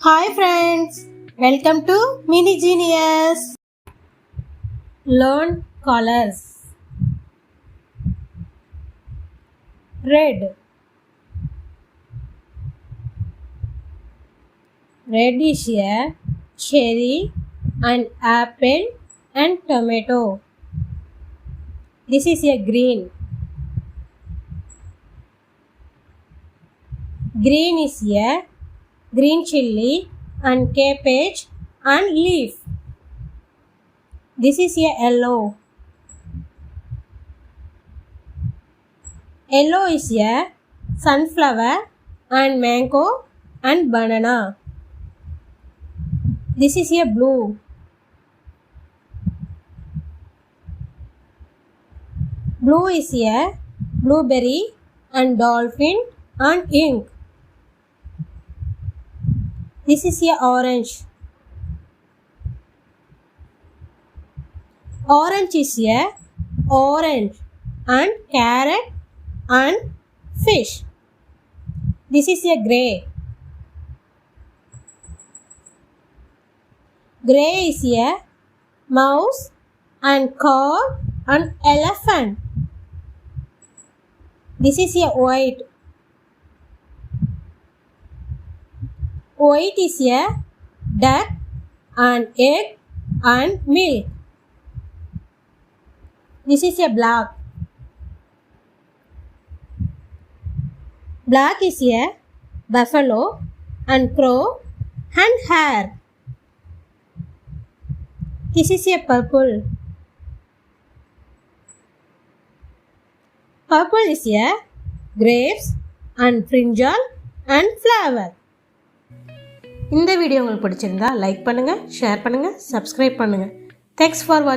Hi friends, welcome to Mini Genius. Learn colors. Red. Red is a cherry and apple and tomato. This is a green. Green is a green chilli and cabbage and leaf. This is a yellow. Yellow is a sunflower and mango and banana. This is a blue. Blue is a blueberry and dolphin and ink. This is a orange. Orange is a orange and carrot and fish. This is a grey. Grey is a mouse and cow and elephant. This is a white. White is a duck and egg and milk. This is a black. Black is a buffalo and crow and hare. This is a purple. Purple is a grapes and brinjal and flower. இந்த video உங்களுக்கு பிடிச்சிருந்தா like பண்ணுங்க, share பண்ணுங்க, subscribe பண்ணுங்க. Thanks for watching.